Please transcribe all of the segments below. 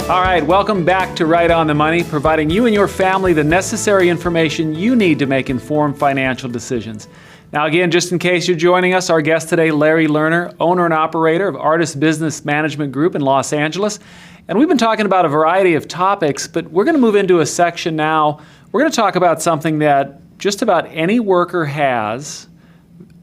All right, welcome back to Right on the Money, providing you and your family the necessary information you need to make informed financial decisions. Now again, just in case you're joining us, our guest today, Larry Lerner, owner and operator of Artist Business Management Group in Los Angeles. And we've been talking about a variety of topics, but we're going to move into a section now. We're going to talk about something that just about any worker has,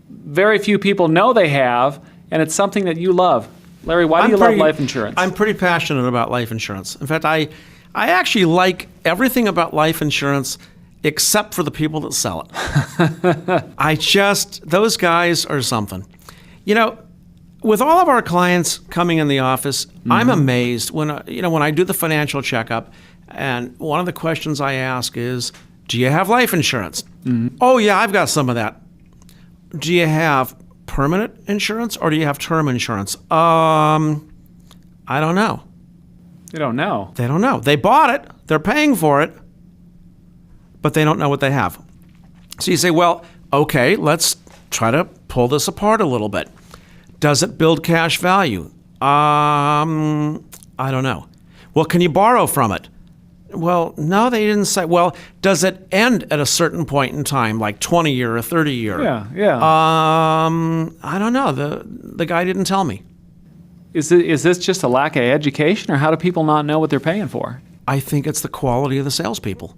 very few people know they have, and it's something that you love. Larry, why do you love life insurance? I'm pretty passionate about life insurance. In fact, I actually like everything about life insurance except for the people that sell it. Those guys are something. You know, with all of our clients coming in the office, I'm amazed when I do the financial checkup, and one of the questions I ask is, do you have life insurance? Oh yeah, I've got some of that. Do you have permanent insurance or do you have term insurance? I don't know. You don't know. They don't know. They bought it. They're paying for it, but they don't know what they have. So you say, well, okay, let's try to pull this apart a little bit. Does it build cash value? I don't know. Well, can you borrow from it? Well, no, they didn't say. Well, does it end at a certain point in time, like 20 year or 30 year? Yeah. I don't know. The guy didn't tell me. Is this just a lack of education, or how do people not know what they're paying for? I think it's the quality of the salespeople,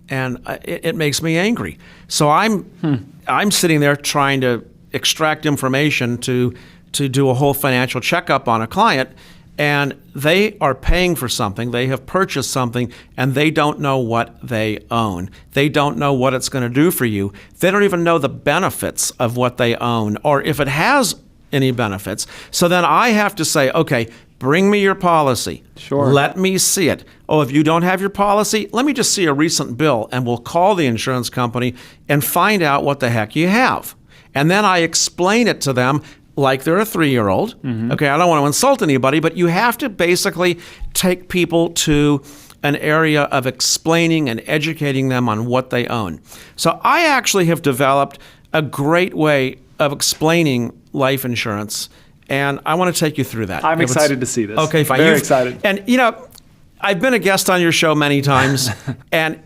and it makes me angry. So I'm sitting there trying to extract information to do a whole financial checkup on a client. And they are paying for something, they have purchased something, and they don't know what they own. They don't know what it's going to do for you. They don't even know the benefits of what they own, or if it has any benefits. So then I have to say, okay, bring me your policy. Sure. Let me see it. Oh, if you don't have your policy, let me just see a recent bill, and we'll call the insurance company and find out what the heck you have. And then I explain it to them like they're a 3-year-old. Okay, I don't want to insult anybody, but you have to basically take people to an area of explaining and educating them on what they own. So I actually have developed a great way of explaining life insurance, and I want to take you through that. I'm excited to see this. Okay, fine. Very excited. And I've been a guest on your show many times, and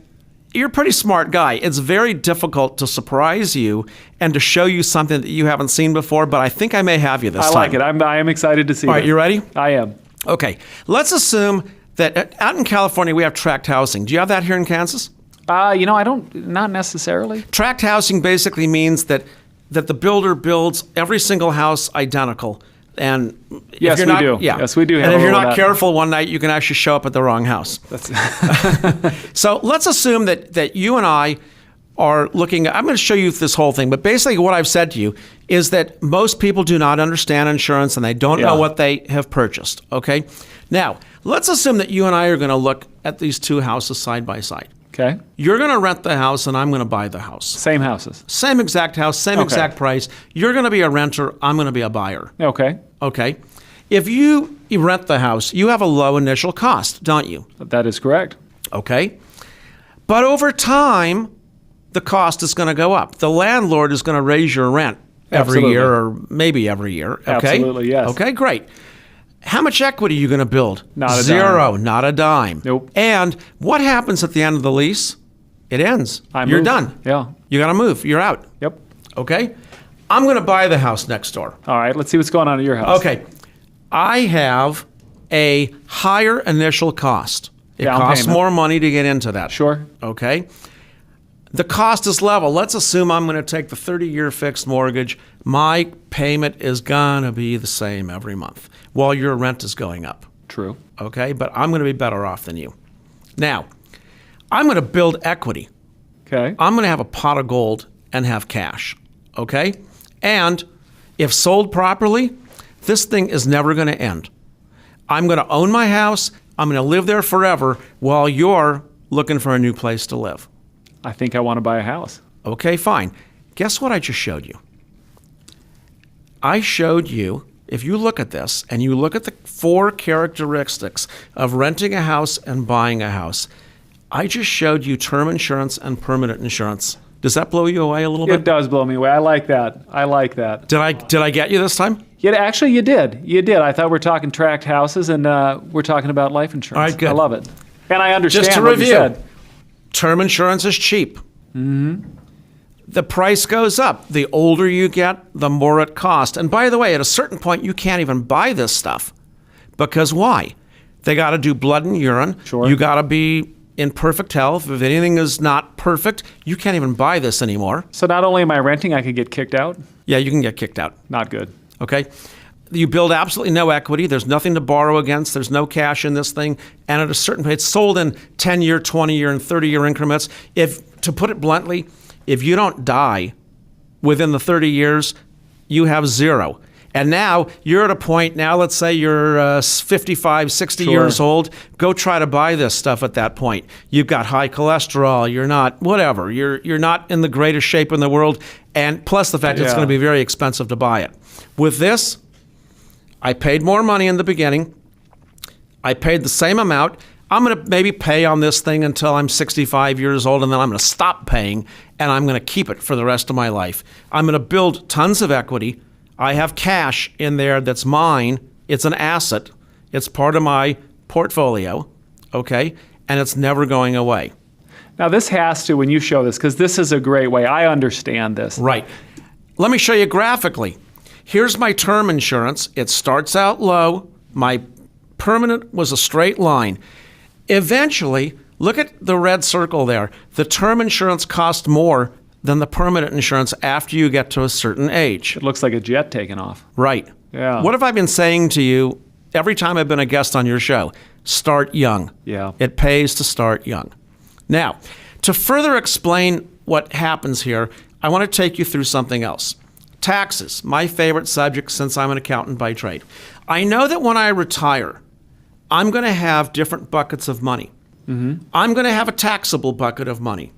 you're a pretty smart guy. It's very difficult to surprise you and to show you something that you haven't seen before, but I think I may have you this time. I like it. I am excited to see it. All right, you ready? I am. Okay. Let's assume that out in California we have tract housing. Do you have that here in Kansas? I don't, not necessarily. Tract housing basically means that the builder builds every single house identical. And yes, we do. Yeah. Yes, we do. And if you're not careful one night, you can actually show up at the wrong house. So let's assume that you and I are looking. I'm going to show you this whole thing, but basically what I've said to you is that most people do not understand insurance and they don't know what they have purchased. Okay. Now let's assume that you and I are going to look at these two houses side by side. Okay. You're going to rent the house and I'm going to buy the house. Same houses. Same exact house, same exact price. You're going to be a renter. I'm going to be a buyer. Okay. Okay. If you rent the house, you have a low initial cost, don't you? That is correct. Okay. But over time, the cost is going to go up. The landlord is going to raise your rent every year or maybe every year. Okay. Absolutely, yes. Okay, great. How much equity are you going to build? Not a Zero, dime. not a dime. Nope. And what happens at the end of the lease? It ends. You're done. Yeah. You got to move. You're out. Yep. Okay? I'm going to buy the house next door. All right, let's see what's going on at your house. Okay. I have a higher initial cost. It costs more money to get into that. Sure. Okay? The cost is level. Let's assume I'm going to take the 30-year fixed mortgage. My payment is going to be the same every month while your rent is going up. True. Okay? But I'm going to be better off than you. Now, I'm going to build equity. Okay. I'm going to have a pot of gold and have cash. Okay? And if sold properly, this thing is never going to end. I'm going to own my house. I'm going to live there forever while you're looking for a new place to live. I think I want to buy a house. Okay, fine. Guess what I just showed you? I showed you, if you look at this and you look at the 4 characteristics of renting a house and buying a house, I just showed you term insurance and permanent insurance. Does that blow you away a little bit? It does blow me away. I like that. I like that. Did I get you this time? Yeah, actually, you did. You did. I thought we were talking tract houses, and we're talking about life insurance. All right, good. I love it. And I understand Just to what you review, said. term insurance is cheap. The price goes up. The older you get, the more it costs. And by the way, at a certain point, you can't even buy this stuff. Because why? They got to do blood and urine. Sure. You got to be in perfect health. If anything is not perfect, you can't even buy this anymore. So not only am I renting, I could get kicked out? Yeah, you can get kicked out. Not good. Okay? You build absolutely no equity. There's nothing to borrow against. There's no cash in this thing. And at a certain point, it's sold in 10-year, 20-year, and 30-year increments. To put it bluntly, if you don't die within the 30 years, you have zero. And now you're at a point, now let's say you're 55, 60 Sure. years old. Go try to buy this stuff at that point. You've got high cholesterol. You're not, whatever. You're not in the greatest shape in the world. And plus the fact that it's Yeah. going to be very expensive to buy it. With this, I paid more money in the beginning. I paid the same amount. I'm going to maybe pay on this thing until I'm 65 years old, and then I'm going to stop paying, and I'm going to keep it for the rest of my life. I'm going to build tons of equity. I have cash in there that's mine. It's an asset. It's part of my portfolio, okay? And it's never going away. Now, this has to, when you show this, because this is a great way. I understand this. Right. Let me show you graphically. Here's my term insurance. It starts out low. My permanent was a straight line. Eventually, look at the red circle there. The term insurance costs more than the permanent insurance after you get to a certain age. It looks like a jet taking off. Right. Yeah. What have I been saying to you every time I've been a guest on your show? Start young. Yeah. It pays to start young. Now, to further explain what happens here, I want to take you through something else. Taxes, my favorite subject since I'm an accountant by trade. I know that when I retire, I'm going to have different buckets of money. I'm going to have a taxable bucket of money.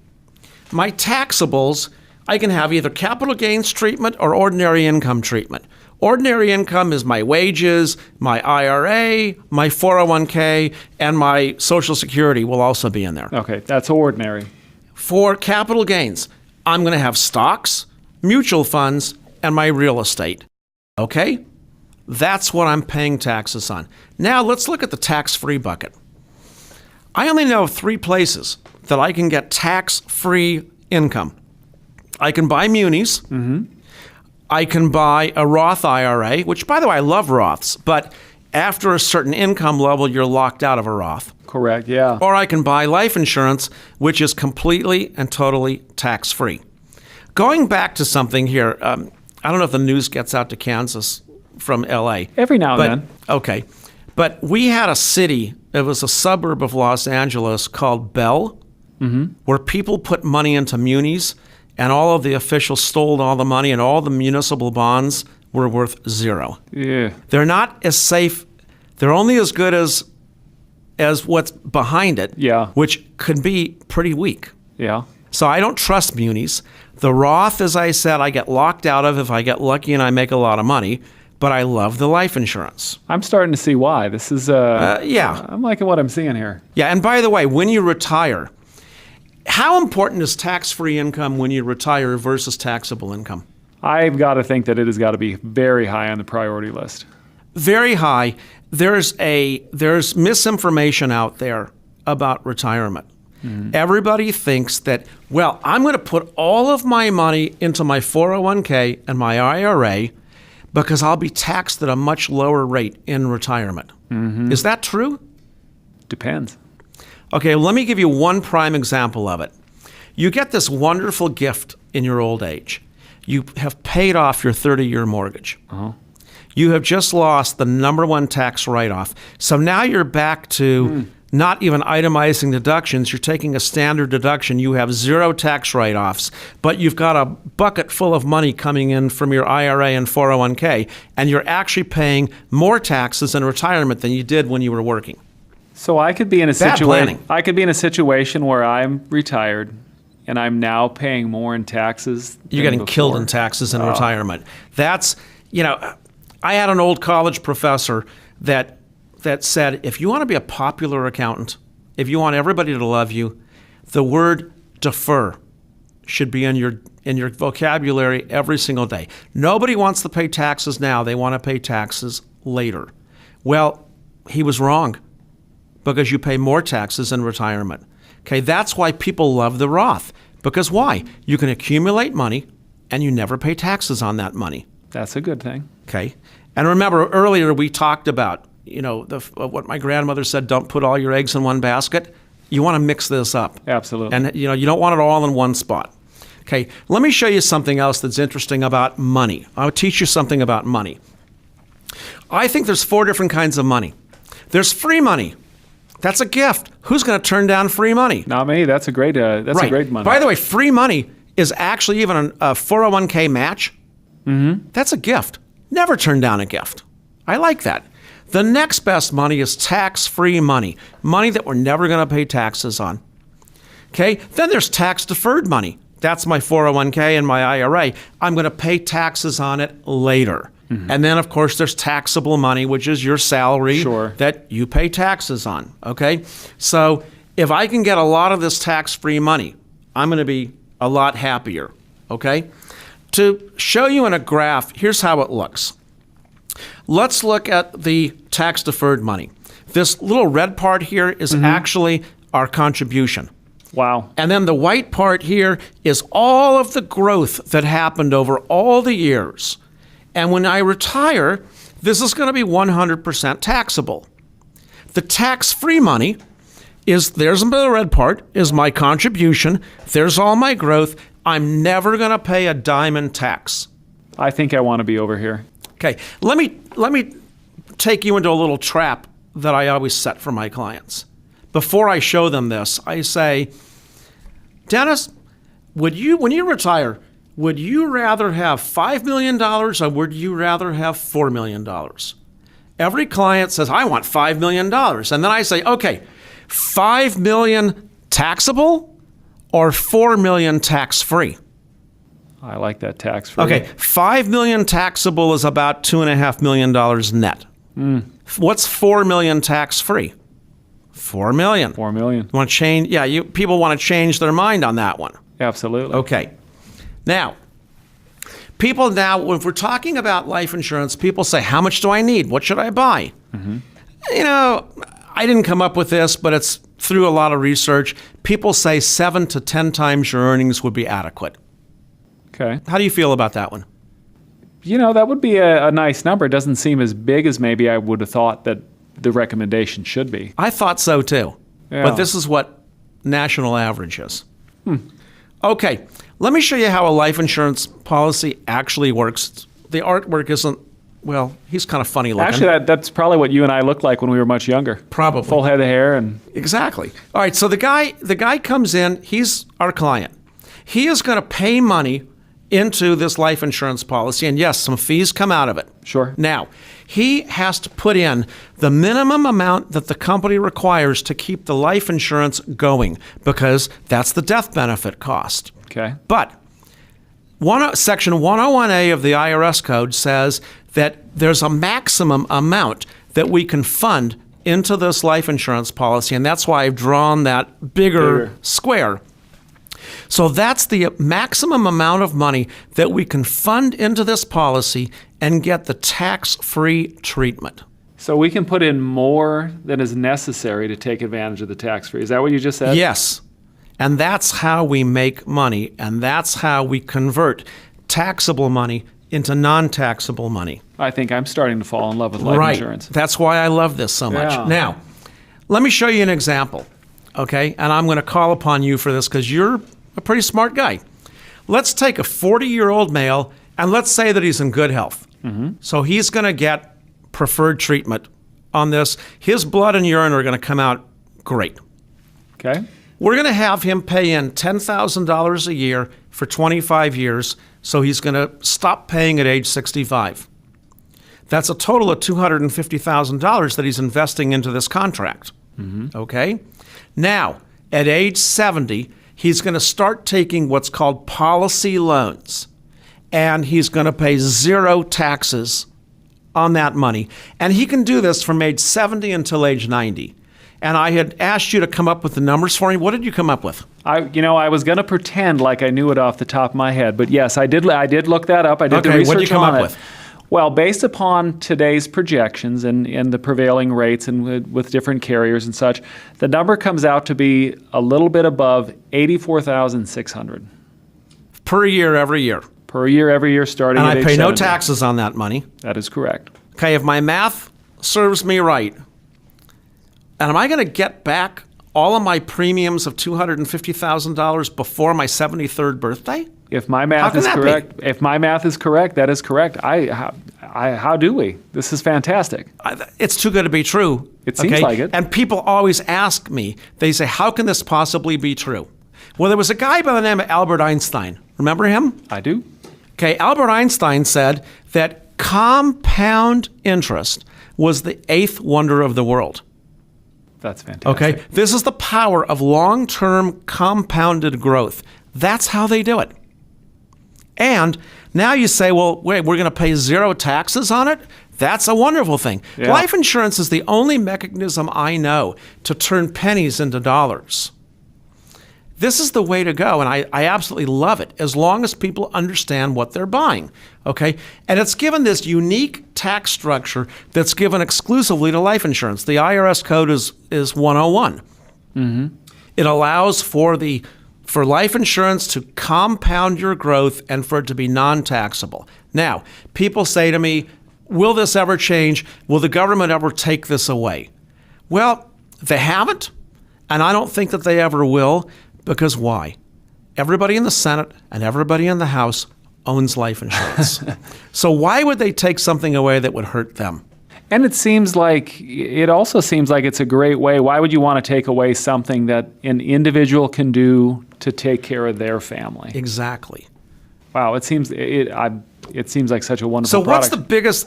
My taxables, I can have either capital gains treatment or ordinary income treatment. Ordinary income is my wages, my IRA, my 401k, and my Social Security will also be in there. Okay, that's ordinary. For capital gains, I'm going to have stocks, mutual funds, and my real estate. Okay? That's what I'm paying taxes on. Now let's look at the tax-free bucket. I only know of 3 places that I can get tax-free income. I can buy munis. I can buy a Roth IRA, which, by the way, I love Roths, but after a certain income level, you're locked out of a Roth. Correct, yeah. Or I can buy life insurance, which is completely and totally tax-free. Going back to something here, I don't know if the news gets out to Kansas from L.A. Every now and then. Okay. But we had a city, it was a suburb of Los Angeles called Bell, where people put money into munis, and all of the officials stole all the money, and all the municipal bonds were worth zero. Yeah. They're not as safe. They're only as good as what's behind it, Yeah. which could be pretty weak. Yeah. So I don't trust munis. The Roth, as I said, I get locked out of if I get lucky and I make a lot of money, but I love the life insurance. I'm starting to see why. This is, Yeah. I'm liking what I'm seeing here. Yeah, and by the way, when you retire, how important is tax-free income when you retire versus taxable income? I've got to think that it has got to be very high on the priority list. Very high. There's misinformation out there about retirement. Everybody thinks that, well, I'm going to put all of my money into my 401k and my IRA because I'll be taxed at a much lower rate in retirement. Is that true? Depends. Okay, let me give you one prime example of it. You get this wonderful gift in your old age. You have paid off your 30-year mortgage. You have just lost the number one tax write-off. So now you're back to not even itemizing deductions. You're taking a standard deduction. You have zero tax write-offs, but you've got a bucket full of money coming in from your IRA and 401k, and you're actually paying more taxes in retirement than you did when you were working. So I could be in a Bad planning. situation. I could be in a situation where I'm retired, and I'm now paying more in taxes. You're getting killed in taxes in retirement. That's, I had an old college professor that said, if you want to be a popular accountant, if you want everybody to love you, the word defer should be in your vocabulary every single day. Nobody wants to pay taxes now. They want to pay taxes later. Well, he was wrong, because you pay more taxes in retirement. Okay, that's why people love the Roth. Because why? You can accumulate money and you never pay taxes on that money. That's a good thing. Okay. And remember, earlier we talked about, what my grandmother said, don't put all your eggs in one basket. You want to mix this up. Absolutely. And you don't want it all in one spot. Okay, let me show you something else that's interesting about money. I'll teach you something about money. I think there's 4 different kinds of money. There's free money. That's a gift. Who's going to turn down free money? Not me. That's a great Right. a great money. By the way, free money is actually even a 401k match. Mm-hmm. That's a gift. Never turn down a gift. I like that. The next best money is tax-free money, money that we're never going to pay taxes on. Okay? Then there's tax-deferred money. That's my 401k and my IRA. I'm going to pay taxes on it later. Mm-hmm. And then, of course, there's taxable money, which is your salary that you pay taxes on. Okay? So if I can get a lot of this tax-free money, I'm going to be a lot happier. Okay? To show you in a graph, here's how it looks. Let's look at the tax-deferred money. This little red part here is actually our contribution. Wow. And then the white part here is all of the growth that happened over all the years. And when I retire, this is going to be 100% taxable. The tax-free money there's the red part, is my contribution. There's all my growth. I'm never going to pay a dime in tax. I think I want to be over here. Okay, let me take you into a little trap that I always set for my clients. Before I show them this, I say, Dennis, when you retire, would you rather have $5 million or would you rather have $4 million? Every client says, I want $5 million. And then I say, okay, $5 million taxable or $4 million tax-free? I like that tax-free. Okay, $5 million taxable is about $2.5 million net. What's $4 million tax-free? $4 million. $4 million. You want to change? Yeah, people want to change their mind on that one. Absolutely. Okay. Now, people now, if we're talking about life insurance, people say, how much do I need? What should I buy? I didn't come up with this, but it's through a lot of research. People say 7 to 10 times your earnings would be adequate. Okay. How do you feel about that one? That would be a nice number. It doesn't seem as big as maybe I would have thought that the recommendation should be. I thought so too. Yeah. But this is what national average is. Okay, let me show you how a life insurance policy actually works. The artwork isn't, well, he's kind of funny looking. Actually, that's probably what you and I looked like when we were much younger. Probably. Full head of hair and... Exactly. All right, so the guy comes in, he's our client. He is going to pay money into this life insurance policy, and yes, some fees come out of it. Sure. Now, he has to put in the minimum amount that the company requires to keep the life insurance going, because that's the death benefit cost. Okay. But Section 101A of the IRS code says that there's a maximum amount that we can fund into this life insurance policy, and that's why I've drawn that bigger square. So that's the maximum amount of money that we can fund into this policy and get the tax-free treatment. So we can put in more than is necessary to take advantage of the tax-free. Is that what you just said? Yes. And that's how we make money, and that's how we convert taxable money into non-taxable money. I think I'm starting to fall in love with life insurance. That's why I love this so much. Yeah. Now, let me show you an example, okay? And I'm going to call upon you for this because you're a pretty smart guy. Let's take a 40-year-old male, and let's say that he's in good health. So he's going to get preferred treatment on this. His blood and urine are going to come out great. Okay. We're going to have him pay in $10,000 a year for 25 years, so he's going to stop paying at age 65. That's a total of $250,000 that he's investing into this contract. Okay? Now, at age 70, he's going to start taking what's called policy loans, and he's going to pay 0 taxes on that money. And he can do this from age 70 until age 90. and I had asked you to come up with the numbers for me. What did you come up with? I was going to pretend like I knew it off the top of my head, but yes, I did look that up. I did the research what did you come on up it. with? Well, based upon today's projections and the prevailing rates and with different carriers and such, the number comes out to be a little bit above $84,600 Per year, every year. per year, every year, starting And at I age pay no 70. taxes on that money. That is correct. Okay, if my math serves me right, and am I going to get back all of my premiums of $250,000 before my 73rd birthday? If my math is correct, that is correct. How do we? This is fantastic. It's too good to be true. It seems like it. And people always ask me, they say, how can this possibly be true? Well, there was a guy by the name of Albert Einstein. Remember him? I do. Okay, Albert Einstein said that compound interest was the eighth wonder of the world. That's fantastic. Okay, this is the power of long-term compounded growth. That's how they do it. And now you say, well, wait, we're going to pay zero taxes on it? That's a wonderful thing. Yeah. Life insurance is the only mechanism I know to turn pennies into dollars. This is the way to go, and I absolutely love it, as long as people understand what they're buying, okay? And it's given this unique tax structure that's given exclusively to life insurance. The IRS code is 101. Mm-hmm. It allows for life insurance to compound your growth and for it to be non-taxable. Now, people say to me, will this ever change? Will the government ever take this away? Well, they haven't, and I don't think that they ever will. Because why? Everybody in the Senate and everybody in the House owns life insurance. So why would they take something away that would hurt them? And it also seems like it's a great way. Why would you want to take away something that an individual can do to take care of their family? Exactly. Wow, it seems like such a wonderful So product.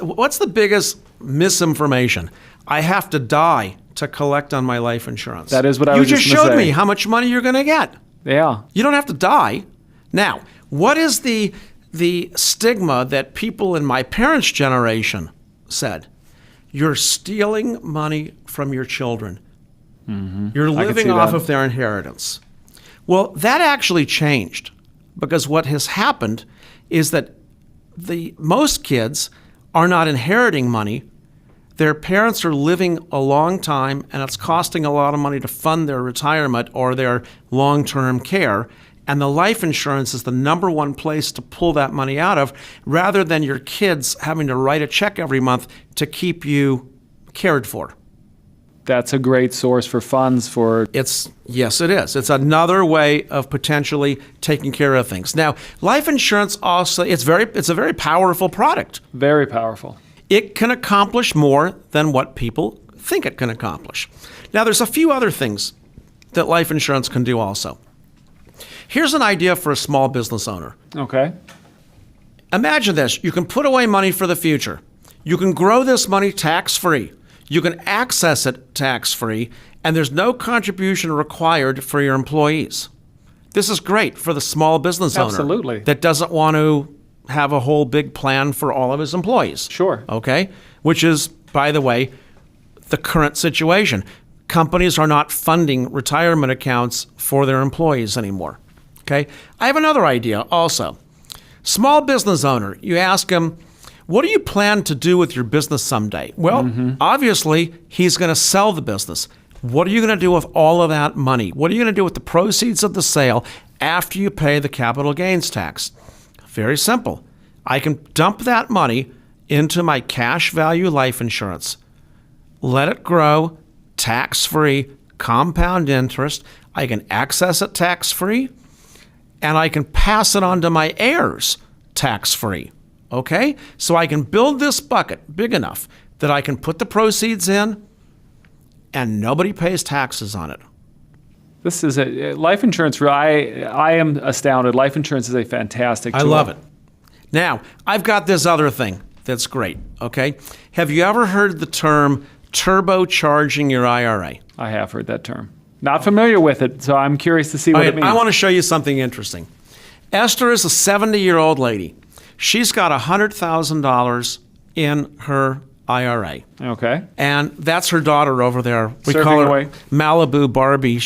what's the biggest misinformation? I have to die to collect on my life insurance. That is what I was just You gonna just showed say. me how much money you're going to get. Yeah. You don't have to die. Now, what is the stigma that people in my parents' generation said? You're stealing money from your children. Mm-hmm. You're living off of their inheritance. Well, that actually changed, because what has happened is that most kids are not inheriting money. Their parents are living a long time, and it's costing a lot of money to fund their retirement or their long-term care. And the life insurance is the number one place to pull that money out of, rather than your kids having to write a check every month to keep you cared for. That's a great source for funds for... Yes, it is. It's another way of potentially taking care of things. Now, life insurance also, it's a very powerful product. Very powerful. It can accomplish more than what people think it can accomplish. Now, there's a few other things that life insurance can do also. Here's an idea for a small business owner. Okay. Imagine this. You can put away money for the future. You can grow this money tax-free. You can access it tax-free, and there's no contribution required for your employees. This is great for the small business owner. Absolutely. That doesn't want to have a whole big plan for all of his employees. Sure. Okay? Which is, by the way, the current situation. Companies are not funding retirement accounts for their employees anymore. Okay? I have another idea also. Small business owner, you ask him, what do you plan to do with your business someday? Well, obviously, he's going to sell the business. What are you going to do with all of that money? What are you going to do with the proceeds of the sale after you pay the capital gains tax? Very simple. I can dump that money into my cash value life insurance. Let it grow, tax-free, compound interest. I can access it tax-free, and I can pass it on to my heirs tax-free. Okay? So I can build this bucket big enough that I can put the proceeds in and nobody pays taxes on it. This is life insurance. I am astounded. Life insurance is a fantastic tool. I love it. Now, I've got this other thing that's great, okay? Have you ever heard the term turbocharging your IRA? I have heard that term. Not familiar with it, so I'm curious to see what it means. I want to show you something interesting. Esther is a 70-year-old lady. She's got $100,000 in her IRA. Okay. And that's her daughter over there. We Surfing call her away. Malibu Barbie.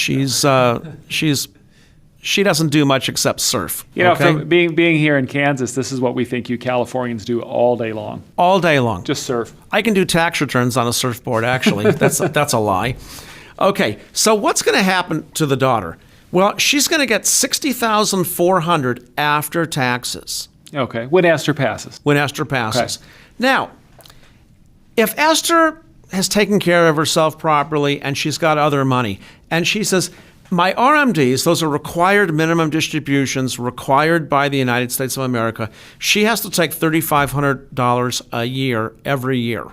She doesn't do much except surf. You know, okay? from being here in Kansas, this is what we think you Californians do all day long. All day long. Just surf. I can do tax returns on a surfboard, actually. That's a lie. Okay, so what's going to happen to the daughter? Well, she's going to get $60,400 after taxes. Okay. When Esther passes. When Esther passes. Okay. Now, if Esther has taken care of herself properly and she's got other money, and she says, my RMDs, those are required minimum distributions required by the United States of America, she has to take $3,500 a year every year.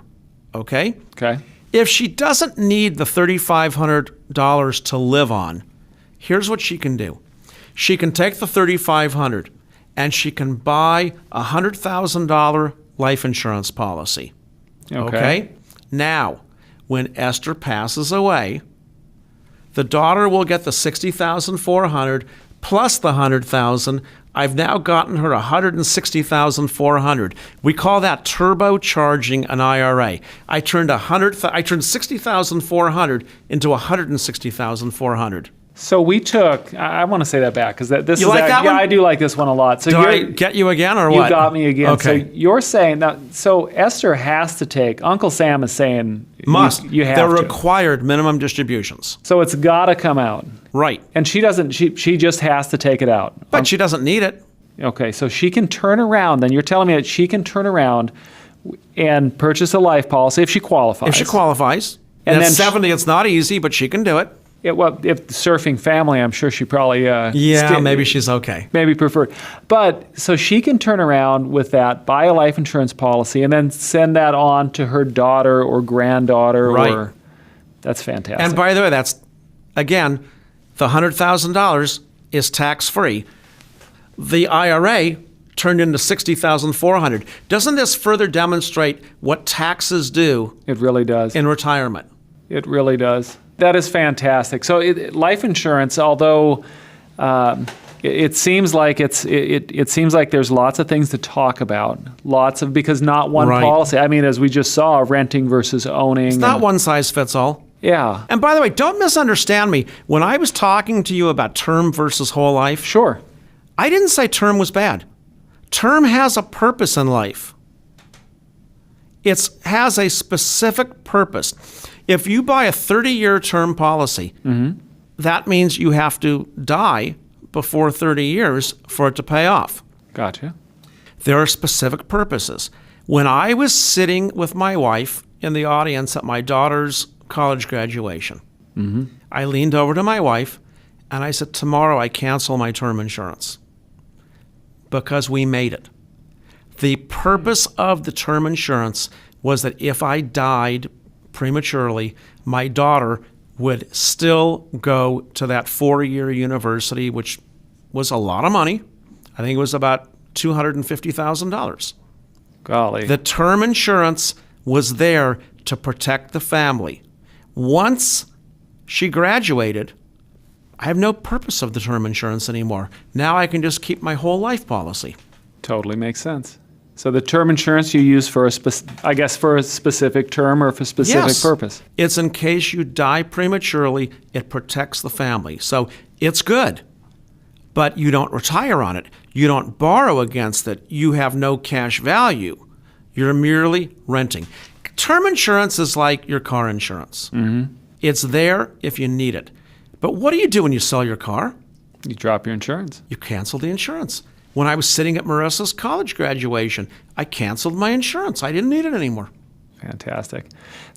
Okay? Okay. If she doesn't need the $3,500 to live on, here's what she can do. She can take the $3,500 and she can buy a $100,000 life insurance policy. Okay? Now, when Esther passes away, the daughter will get the $60,400 plus the $100,000. I've now gotten her $160,400. We call that turbocharging an IRA. I turned $60,400 into $160,400. So we took, I want to say that back because this You is like that yeah, one? I do like this one a lot. So Do I get you again or you what? got me again. Okay. So you're saying that, so Esther has to take, Uncle Sam is saying Must. you have They're to. required minimum distributions. So it's got to come out. Right. And she doesn't, she just has to take it out. But she doesn't need it. Okay, so she can turn around, then you're telling me that she can turn around and purchase a life policy if she qualifies. If she qualifies. And And then at 70, it's not easy, but she can do it. Well, if the surfing family, I'm sure she probably Maybe she's okay. maybe preferred. But so she can turn around with that, buy a life insurance policy, and then send that on to her daughter or granddaughter. Right. Or that's fantastic. And by the way, that's, again, the $100,000 is tax-free. The IRA turned into $60,400. Doesn't this further demonstrate what taxes do It really does. in retirement? It really does. That is fantastic. So life insurance, although it seems like it seems like there's lots of things to talk about, because not one Right. policy. I mean, as we just saw, renting versus owning. It's not one size fits all. Yeah. And by the way, don't misunderstand me. When I was talking to you about term versus whole life, Sure. I didn't say term was bad. Term has a purpose in life. It has a specific purpose. If you buy a 30-year term policy, that means you have to die before 30 years for it to pay off. Gotcha. There are specific purposes. When I was sitting with my wife in the audience at my daughter's college graduation, I leaned over to my wife and I said, tomorrow I cancel my term insurance because we made it. The purpose of the term insurance was that if I died prematurely, my daughter would still go to that 4-year university, which was a lot of money. I think it was about $250,000. Golly. The term insurance was there to protect the family. Once she graduated, I have no purpose of the term insurance anymore. Now I can just keep my whole life policy. Totally makes sense. So the term insurance you use for I guess for a specific term or for a specific Yes. purpose. It's in case you die prematurely, it protects the family. So it's good, but you don't retire on it. You don't borrow against it. You have no cash value. You're merely renting. Term insurance is like your car insurance. It's there if you need it. But what do you do when you sell your car? You drop your insurance. You cancel the insurance. When I was sitting at Marissa's college graduation, I canceled my insurance. I didn't need it anymore. Fantastic.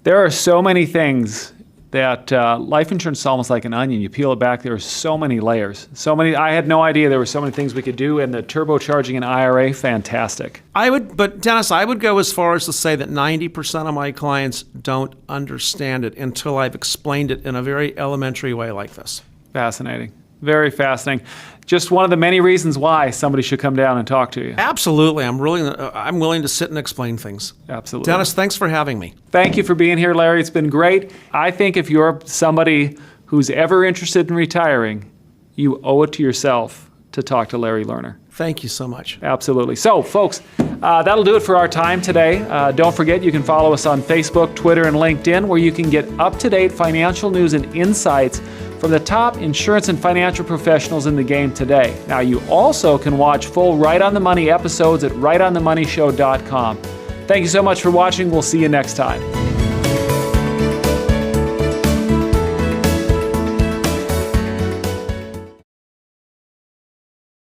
There are so many things that life insurance is almost like an onion. You peel it back, there are so many layers. I had no idea there were so many things we could do, and the turbocharging an IRA, fantastic. But Dennis, I would go as far as to say that 90% of my clients don't understand it until I've explained it in a very elementary way like this. Fascinating. Very fascinating. Just one of the many reasons why somebody should come down and talk to you. Absolutely. I'm willing to sit and explain things. Absolutely. Dennis, thanks for having me. Thank you for being here, Larry. It's been great. I think if you're somebody who's ever interested in retiring, you owe it to yourself to talk to Larry Lerner. Thank you so much. Absolutely. So, folks, That'll do it for our time today. Don't forget you can follow us on Facebook, Twitter, and LinkedIn, where you can get up-to-date financial news and insights from the top insurance and financial professionals in the game today. Now, you also can watch full Right on the Money episodes at rightonthemoneyshow.com. Thank you so much for watching. We'll see you next time.